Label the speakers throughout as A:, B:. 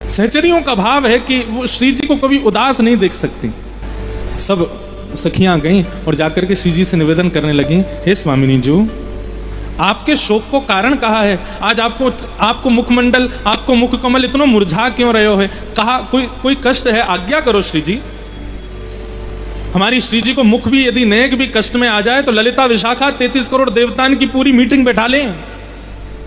A: सहचरियों का भाव है कि वो श्री जी को कभी उदास नहीं देख सकती। सब सखियां गईं और जाकर के श्री जी से निवेदन करने लगी, हे स्वामिनी जी, आपके शोक को कारण कहा है? आज आपको मुखमंडल, आपको मुख कमल इतना मुरझा क्यों रहे हो है? कहा कोई कष्ट है? आज्ञा करो श्री जी। हमारी श्री जी को मुख भी यदि नेक भी कष्ट में आ जाए तो ललिता विशाखा 33 करोड़ देवतान की पूरी मीटिंग बैठा लें।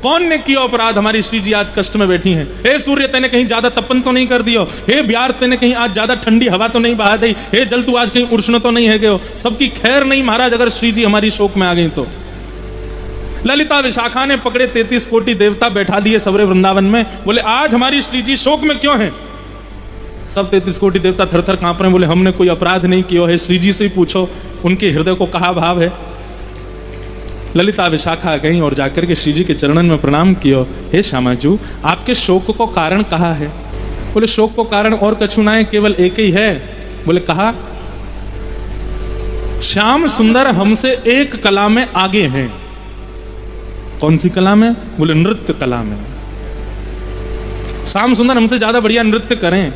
A: कौन ने किया अपराध? हमारी श्री जी आज कष्ट में बैठी हैं। हे सूर्य, तेने कहीं ज्यादा तपन तो नहीं कर दियो? हे ब्यार, तेने कहीं आज ज्यादा ठंडी हवा तो नहीं बहा दी? हे जल, तू आज कहीं उष्ण तो नहीं है गयो? सबकी खैर नहीं महाराज, अगर श्री जी हमारी शोक में आ गई तो। ललिता विशाखा ने पकड़े 33 कोटि देवता बैठा दिए सबरे वृंदावन में, बोले आज हमारी श्री जी शोक में क्यों है? सब 33 कोटि देवता थर थर कांप रहे हैं, बोले हमने कोई अपराध नहीं किया है, श्री जी से ही पूछो उनके हृदय को कहा भाव है। ललिता विशाखा गई और जाकर के श्री जी के चरणन में प्रणाम किया, हे श्यामाजू, आपके शोक को कारण कहा है? बोले शोक को कारण और कछु ना है, केवल एक ही है। बोले कहा? श्याम सुंदर हमसे एक कला में आगे हैं। कौन सी कला में? बोले नृत्य कला में। श्याम सुंदर हमसे ज्यादा बढ़िया नृत्य करें।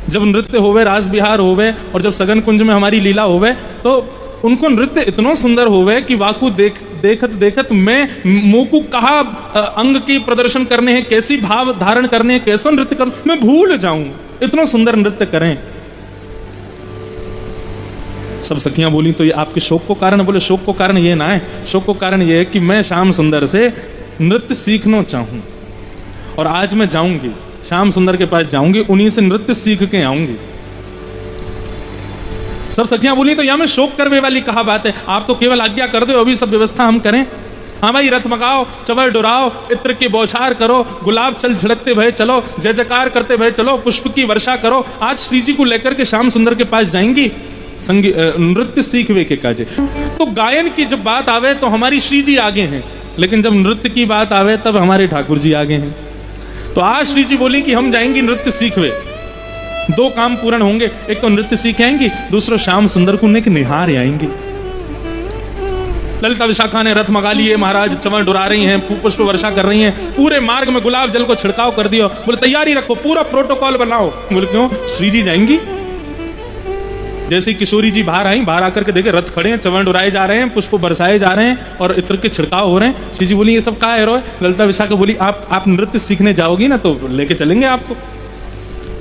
A: जब नृत्य होवे, रास बिहार होवे और जब सगन कुंज में हमारी लीला होवे तो उनको नृत्य इतना सुंदर होवे कि वाकू देखत देखत मैं मोकू कहा अंग की प्रदर्शन करने हैं, कैसी भाव धारण करने हैं, कैसा नृत्य कर, मैं भूल जाऊं, इतना सुंदर नृत्य करें। सब सखियां बोली तो ये आपके शोक को कारण? बोले शोक को कारण ये ना है, शोक को कारण ये है कि मैं श्याम सुंदर से नृत्य सीखना चाहूं और आज मैं जाऊंगी, श्याम सुंदर के पास जाऊंगी, उन्हीं से नृत्य सीख के आऊंगी। सब सखियां बोली तो यहां में शोक करवे वाली कहा बात है? आप तो केवल आज्ञा कर दो, अभी सब व्यवस्था हम करें। हाँ भाई, रथ मगाओ, चवर डुराओ, इत्र की बौछार करो, गुलाब चल झड़कते भय चलो, जय जयकार करते भय चलो, पुष्प की वर्षा करो। आज श्री जी को लेकर के श्याम सुंदर के पास जाएंगी, नृत्य सीखवे के काजे। तो गायन की जब बात आवे तो हमारी श्री जी आगे हैं, लेकिन जब नृत्य की बात आवे तब हमारे ठाकुर जी आगे हैं। तो आज श्री जी बोली कि हम जाएंगी नृत्य सीखवे। दो काम पूर्ण होंगे, एक तो नृत्य सीख आएंगी, दूसरा श्याम सुंदर को निहार आएंगी। ललिता विशाखा ने रथ मंगा लिए महाराज, चंवर डुरा रही हैं, पुष्प वर्षा कर रही हैं, पूरे मार्ग में गुलाब जल को छिड़काव कर दियो। बोले तैयारी रखो, पूरा प्रोटोकॉल बनाओ। बोले क्यों? श्री जी जाएंगी। जैसे किशोरी जी बाहर आई, बाहर आकर के देखे रथ खड़े हैं, चंवर डुराए जा रहे हैं, पुष्प बरसाए जा रहे हैं और इत्र के छिड़काव हो रहे हैं। श्री जी बोली ये सब कहाँ है? ललिता विशाखा बोली आप नृत्य सीखने जाओगी ना तो लेके चलेंगे आपको।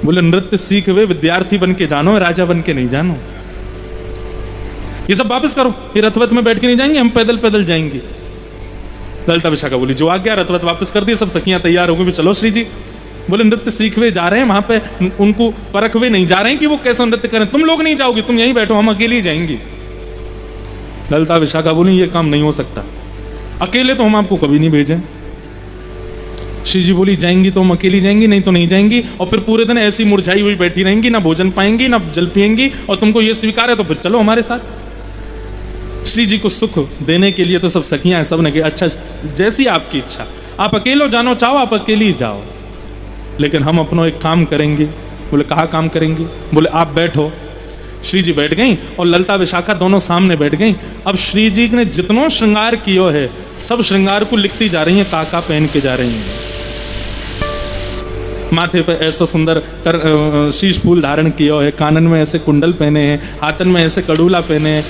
A: बोले नृत्य सीख वे विद्यार्थी बन के जानो, राजा बन के नहीं जानो। ये सब वापस करो, ये रथवत में बैठ के नहीं जाएंगे, हम पैदल पैदल जाएंगे। ललिता विशाखा बोली जो आज्ञा। रथवत वापस कर दिए, सब सखियां तैयार हो गई, चलो श्री जी। बोले नृत्य सीखवे जा रहे हैं, वहां पे उनको परखवे नहीं जा रहे हैं कि वो कैसा नृत्य करें। तुम लोग नहीं जाओगी, तुम यहीं बैठो, हम अकेले ही जाएंगे। ललिता विशाखा बोली ये काम नहीं हो सकता, अकेले तो हम आपको कभी नहीं भेजें। श्री जी बोली जाएंगी तो हम अकेली जाएंगी, नहीं तो नहीं जाएंगी, और फिर पूरे दिन ऐसी मुरझाई हुई बैठी रहेंगी, ना भोजन पाएंगी ना जल पिएंगी, और तुमको ये स्वीकार है तो फिर चलो हमारे साथ। श्री जी को सुख देने के लिए तो सब सखियां सब ने कहा अच्छा जैसी आपकी इच्छा, आप अकेले जानो चाहो आप अकेली जाओ, लेकिन हम अपना एक काम करेंगे। बोले कहा काम करेंगे? बोले आप बैठो। श्री जी बैठ गई और ललिता विशाखा दोनों सामने बैठ गई। अब श्री जी ने जितना श्रृंगार किया है सब श्रृंगार को लिखती जा रही हैं, काका पहन के जा रही हैं। माथे पे ऐसा सुंदर शीश फूल धारण किया है, कानन में ऐसे कुंडल पहने हैं, हाथन में ऐसे कड़ूला पहने हैं,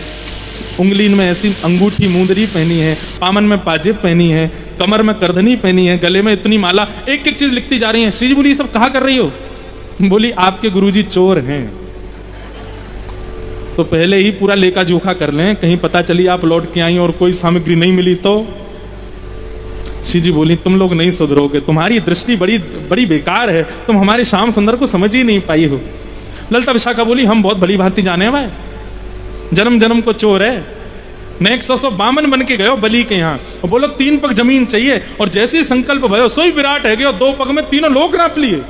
A: उंगलीन में ऐसी अंगूठी मुंदरी पहनी है, पामन में पाजेब पहनी है, कमर में करधनी पहनी है, गले में इतनी माला, एक एक चीज लिखती जा रही है। श्री जी बोली ये सब कहा कर रही हो? बोली आपके गुरुजी चोर हैं, तो पहले ही पूरा लेखा जोखा कर लें, कहीं पता चली आप लौट के आई और कोई सामग्री नहीं मिली तो। श्री जी बोली तुम लोग नहीं सुधरोगे, तुम्हारी दृष्टि बड़ी बड़ी बेकार है, तुम हमारे श्याम सुंदर को समझ ही नहीं पाई हो। ललिता विशाखा बोली हम बहुत भली भांति जाने भाई, जन्म जन्म को चोर है, मैं 152 बन के गयो बलि के यहाँ, और बोलो 3 पग जमीन चाहिए, और जैसे ही संकल्प भयो सोई विराट है गयो, 2 पग में तीनों लोग नाप लिए।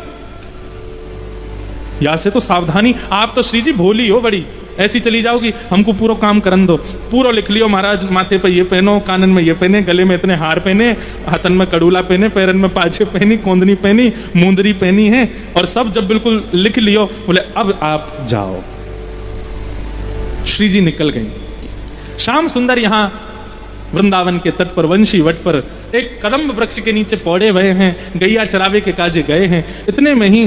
A: यहां से तो सावधानी, आप तो श्री जी भोली हो बड़ी, ऐसी चली जाओगी, हमको पूरा काम करन दो। पूरा लिख लियो महाराज, माथे पे ये पहनो, कानन में ये पहने, गले में इतने हार पहने, हाथन में कड़ूला पहने, पैरन में पाछे पहनी, कोंदनी पहनी, मुंदरी पहनी है, और सब जब बिल्कुल लिख लियो, बोले अब आप जाओ। श्री जी निकल गई। श्याम सुंदर यहां वृंदावन के तट पर वंशी वट पर एक कदम्ब वृक्ष के नीचे पौड़े हुए हैं, गैया चरावे के काजे गए हैं। इतने में ही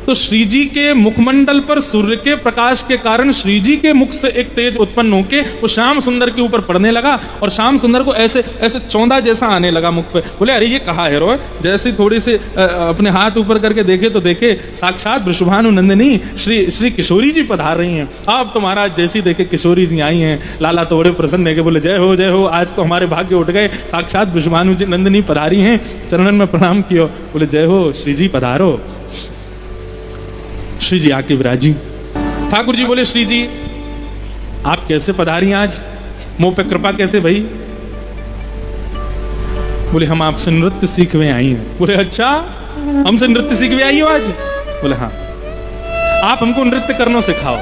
A: तो श्री जी के मुखमंडल पर सूर्य के प्रकाश के कारण श्री जी के मुख से एक तेज उत्पन्न होके वो श्याम सुंदर के ऊपर पड़ने लगा और श्याम सुंदर को ऐसे ऐसे चौंधा जैसा आने लगा मुख पे। बोले अरे ये कहा है रो, जैसे थोड़ी सी अपने हाथ ऊपर करके देखे तो देखे साक्षात वृषभानु नंदिनी श्री किशोरी जी पधार रही हैं। अब तो महाराज जैसी देखे किशोरी जी आई हैं, लाला तो बड़े प्रसन्न है कि बोले जय हो, आज तो हमारे भाग्य उठ गए, साक्षात वृषभानु जी नंदिनी पधारी हैं, चरणन में प्रणाम कियो। बोले जय हो श्री जी पधारो। श्री जी आके विराजी। ठाकुर जी बोले श्री जी आप कैसे पधारी, आज मुंह पे कृपा कैसे भई? बोले हम आपसे नृत्य सीखने आई हैं। बोले अच्छा हमसे नृत्य सीखने आई हो आज? बोले हाँ। आप हमको नृत्य करना सिखाओ।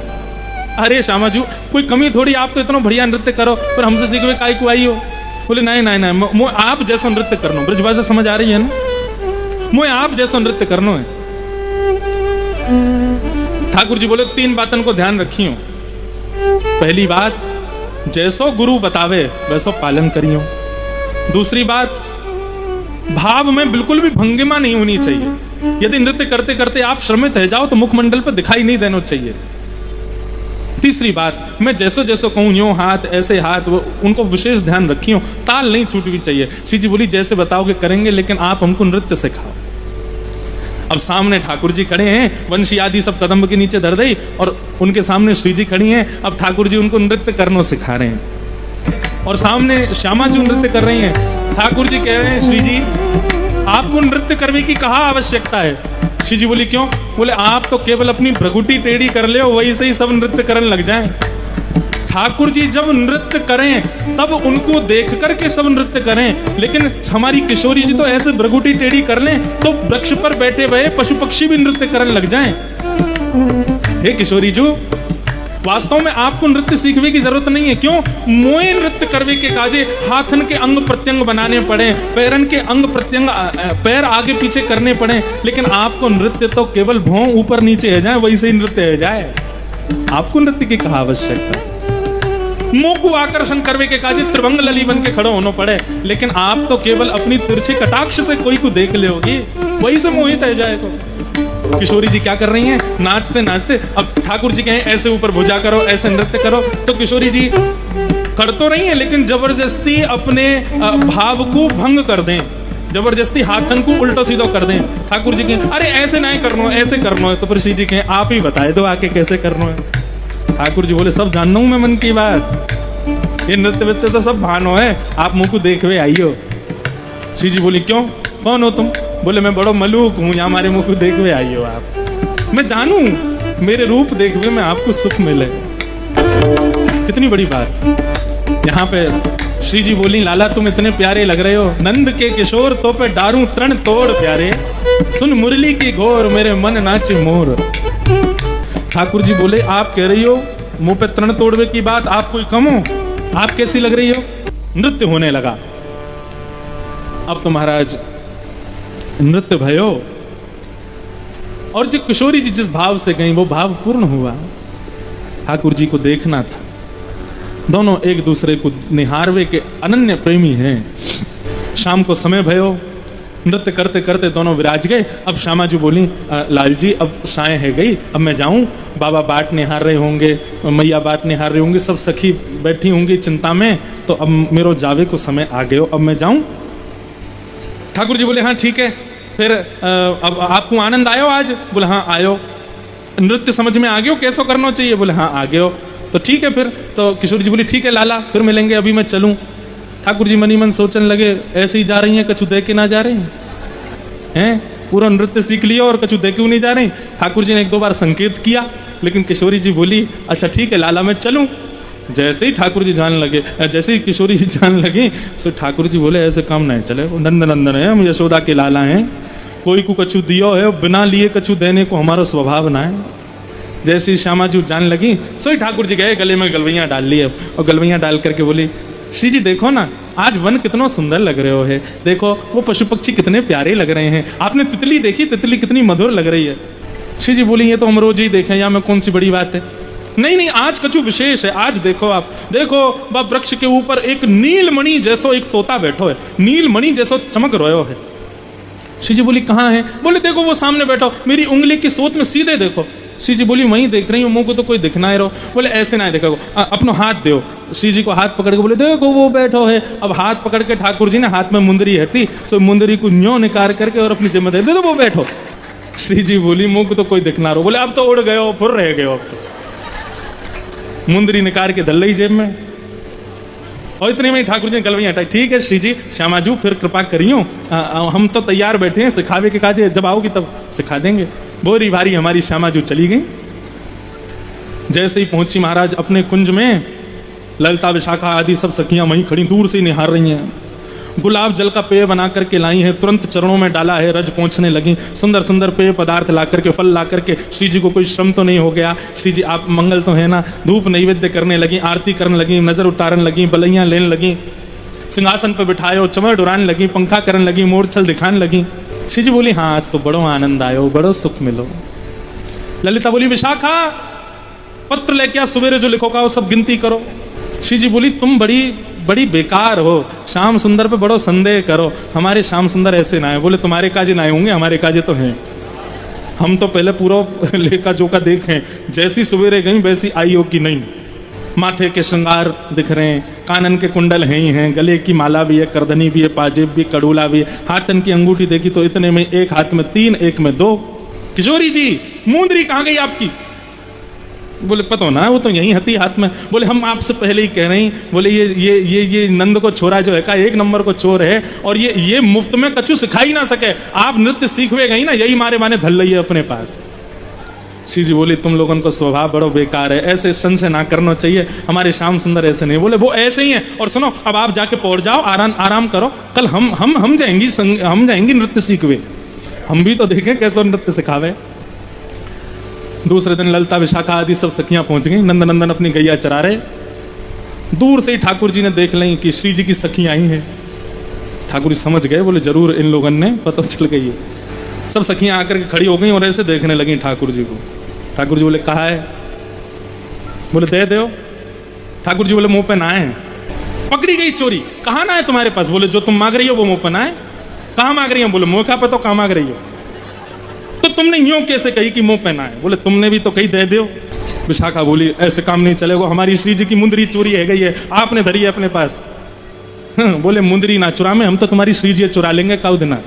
A: अरे श्यामा जी कोई कमी थोड़ी, आप तो इतना बढ़िया नृत्य करो, पर हमसे सीखने काहे को आई हो? बोले नहीं आप जैसा नृत्य करना, ब्रजभाषा समझ आ रही है ना, मुझे आप जैसा नृत्य करना है। ठाकुर जी बोले 3 बातों को ध्यान रखियो। पहली बात, जैसो गुरु बतावे वैसो पालन करियो। दूसरी बात, भाव में बिल्कुल भी भंगिमा नहीं होनी चाहिए। यदि नृत्य करते करते आप श्रमित रह जाओ तो मुखमंडल पर दिखाई नहीं देना चाहिए। तीसरी बात, मैं जैसो जैसो कहूं यूं हाथ ऐसे हाथ, उनको विशेष ध्यान रखियो, ताल नहीं छूटनी चाहिए। श्री जी बोली जैसे बताओगे करेंगे, लेकिन आप हमको नृत्य सिखाओ। अब सामने ठाकुर जी खड़े हैं, वंशी आदि सब कदम के नीचे धर दई और उनके सामने श्री जी खड़ी हैं। अब ठाकुर जी उनको नृत्य करना सिखा रहे हैं और सामने श्यामा जी नृत्य कर रही हैं। ठाकुर जी कह रहे हैं श्री जी आपको नृत्य करने की कहाँ आवश्यकता है? श्री जी बोली क्यों? बोले आप तो केवल अपनी भ्रगुटी टेढ़ी कर ले, वही से ही सब नृत्य करने लग जाएं। ठाकुर जी जब नृत्य करें तब उनको देख करके सब नृत्य करें, लेकिन हमारी किशोरी जी तो ऐसे भ्रगुटी टेढ़ी कर लें तो वृक्ष पर बैठे हुए पशु पक्षी भी नृत्य करने लग जाएं। हे किशोरी जी वास्तव में आपको नृत्य सीखने की जरूरत नहीं है। क्यों? मोए नृत्य करवे के काजे हाथन के अंग प्रत्यंग बनाने पड़े, पैरन के अंग प्रत्यंग पैर आगे पीछे करने पड़े, लेकिन आपको नृत्य तो केवल भौं ऊपर नीचे है जाए वैसे ही नृत्य है जाए। आपको नृत्य की कहा आवश्यकता? मुंह को आकर्षण करवे के काजे त्रिभंग लली बन के खड़े होना पड़े, लेकिन आप तो केवल अपनी तिरछे कटाक्ष से कोई को देख ले होगी वही से मोहित है जाएगा। किशोरी जी क्या कर रही हैं? नाचते नाचते अब ठाकुर जी कहें ऐसे ऊपर भुजा करो, ऐसे नृत्य करो, तो किशोरी जी कर तो रही है लेकिन जबरदस्ती अपने भाव को भंग कर दें, जबरदस्ती हाथन को उल्टो सीधो कर दें। ठाकुर जी कहें अरे ऐसे नहीं करना, ऐसे करना है, तो फिर श्री जी कहें आप ही बताए दो आके कैसे करना है। ठाकुर जी बोले सब जानना हूं मैं मन की बात, ये नृत्य वित्य तो सब भानो है, आप मुंह को देखवे आइयो। श्री जी बोली क्यों, कौन हो तुम? बोले मैं बड़ो मलूक हूं, यहाँ हमारे मुंह को देखवे आइयो आप। मैं जानू मेरे रूप देखवे में आपको सुख मिले। कितनी बड़ी बात। यहाँ पे श्री जी बोली लाला तुम इतने प्यारे लग रहे हो, नंद के किशोर तो पे डारू तरण तोड़ प्यारे, सुन मुरली की घोर मेरे मन नाचे मोर। ठाकुर जी बोले आप कह रही हो मुंह पे तरण तोड़वे की बात, आप कोई कम हो? आप कैसी लग रही हो? नृत्य होने लगा। अब तो महाराज नृत्य भयो और जो किशोरी जी जिस भाव से गई वो भाव पूर्ण हुआ। ठाकुर जी को देखना था, दोनों एक दूसरे को निहारवे के अनन्य प्रेमी हैं। शाम को समय भयो, नृत्य करते करते दोनों विराज गए। अब श्यामा जी बोली लाल जी अब साय है गई, अब मैं जाऊं, बाबा बाट निहार रहे होंगे, मैया बाट निहार रही होंगी, सब सखी बैठी होंगी चिंता में, तो अब मेरो जावे को समय आ गयो, अब मैं जाऊं। ठाकुर जी बोले हाँ ठीक है, फिर अब आपको आनंद आयो आज? बोले हाँ आयो। नृत्य समझ में आ गयो कैसो करना चाहिए? बोले हाँ आ गयो। तो ठीक है फिर, तो किशोर जी बोली ठीक है लाला फिर मिलेंगे, अभी मैं चलूं। ठाकुर जी मनी मन सोचने लगे ऐसे ही जा रही हैं, कछु दे के ना जा रही हैं, पूरा नृत्य सीख लिया और कछु दे क्यों नहीं जा रही। ठाकुर जी ने 1-2 बार संकेत किया, लेकिन किशोरी जी बोली अच्छा ठीक है लाला मैं चलूं। जैसे ही ठाकुर जी जाने लगे, जैसे ही किशोरी जी जाने लगी, तो ठाकुर जी बोले ऐसे काम नहीं चले, नंद नंदन है, हम यशोदा के लाला हैं, कोई को कछु दियो है, बिना लिए कछु देने को हमारा स्वभाव ना है। जैसे ही श्यामा जी जाने लगी, सो ही ठाकुर जी गए गले में गलवैया डाल लिए और गलवैया डाल करके बोली श्री जी देखो ना आज वन कितना सुंदर लग रहे हो है, देखो वो पशु पक्षी कितने प्यारे लग रहे हैं, आपने तितली देखी, तितली कितनी मधुर लग रही है। श्री जी बोली ये तो हम रोज ही देखें, या में कौन सी बड़ी बात है। नहीं नहीं आज कछु विशेष है, आज देखो आप देखो वह वृक्ष के ऊपर एक नीलमणि जैसो एक तोता बैठो है, नीलमणि जैसो चमक रहो है। श्री जी बोली कहाँ है? बोले देखो वो सामने बैठो, मेरी उंगली की सोत में सीधे देखो। श्री जी बोली वहीं देख रही हूँ, मुंह को तो कोई दिखना ही रहो। बोले ऐसे ना देखो, अपनो हाथ दो। श्री जी को हाथ पकड़ के बोले देखो वो बैठो है। अब हाथ पकड़ के ठाकुर जी ने, हाथ में मुंदरी हती, सो मुंदरी को न्यों निकाल करके और अपनी जिम्मे दे दो, वो बैठो। श्री जी बोली मुंह को तो कोई दिखना रहो। बोले अब तो उड़ गए हो, फुर रह गए हो। अब तो मुंदरी निकाल के धल रही जेब में, और इतने में ठाकुर जी ने गलवैया हटाई। ठीक है श्री जी, श्यामाजू फिर कृपा करियो, हम तो तैयार बैठे हैं सिखावे के काजे, जब आओगी तब सिखा देंगे। बोरी भारी हमारी श्यामाजू चली गई। जैसे ही पहुंची महाराज अपने कुंज में, ललिता विशाखा आदि सब सखियां वहीं खड़ी दूर से निहार रही हैं। गुलाब जल का पेय बना करके लाई है, तुरंत चरणों में डाला है, रज पहुंचने लगी। सुंदर सुंदर पेय पदार्थ ला करके, फल ला करके, श्री जी को कोई श्रम तो नहीं हो गया। श्री जी आप मंगल तो है ना, धूप नैवेद्य करने लगी, आरती करने लगी, नजर उतारने लगी, बलैया लेने लगी, सिंहासन पर बिठायो, चमड़ उड़ाने लगी, पंखा करने लगी, मोरछल दिखाने लगी। श्री जी बोली हाँ आज तो बड़ो आनंद आयो, बड़ो सुख मिलो। ललिता बोली विशाखा पत्र लेके आ, सवेरे जो लिखोगा वो सब गिनती करो। श्री जी बोली तुम बड़ी बेकार हो, श्याम सुंदर पे बड़ो संदेह करो, हमारे श्याम सुंदर ऐसे ना है। बोले तुम्हारे काजे ना होंगे, हमारे काजे तो हैं। हम तो पहले पूरा लेखा जोखा देखें, जैसी सवेरे गई वैसी आई हो कि नहीं। माथे के श्रृंगार दिख रहे हैं, कानन के कुंडल हैं ही हैं, गले की माला भी है, करधनी भी है, पाजेब भी, कड़ूला भी है, हाथन की अंगूठी देखी तो इतने में एक हाथ में 3, एक में 2। किशोरी जी मुंदरी कहाँ गई आपकी? बोले पता ना, वो तो यही हती हाथ में। बोले हम आपसे पहले ही कह रहे हैं, बोले ये नंद को छोरा जो है का 1 नंबर को चोर है, और ये मुफ्त में कछु सिखा ही ना सके। आप नृत्य सीखवे गई ना, यही मारे माने धल रही है अपने पास। श्री जी बोली तुम लोगों को स्वभाव बड़ो बेकार है, ऐसे संशय ना करना चाहिए, हमारे श्याम सुंदर ऐसे नहीं। बोले वो ऐसे ही है, और सुनो अब आप जाके पहुंच जाओ, आराम करो, कल हम जाएंगी नृत्य सीखवे, हम भी तो देखें कैसे नृत्य सिखावे। दूसरे दिन ललिता विशाखा आदि सब सखियां पहुंच गई, नंदनंदन अपनी गैया चरा रहे। दूर से ही ठाकुर जी ने देख लें कि श्री जी की सखियां आई हैं। ठाकुर जी समझ गए, बोले जरूर इन लोगों ने पता चल गई है। सब सखियां आकर के खड़ी हो गई और ऐसे देखने लगी ठाकुर जी को। ठाकुर जी बोले कहा है? बोले दे दो। ठाकुर जी बोले मुंह पे ना है। पकड़ी गई चोरी, कहाँ ना है तुम्हारे पास? बोले जो तुम मांग रही हो वो मुंह पे ना है। कहाँ मांग रही हो? बोले मुंह का पे तो कहाँ मांग रही हो? तो तुमने यूं कैसे कही कि मुंह पहना है? बोले तुमने भी तो कही दे दो। विशाखा बोली ऐसे काम नहीं चलेगा, हमारी श्री जी की मुंदरी चोरी है गई है, आपने धरी है अपने पास। बोले मुंदरी ना चुरा में, हम तो तुम्हारी श्री जी चुरा लेंगे काउ दिना।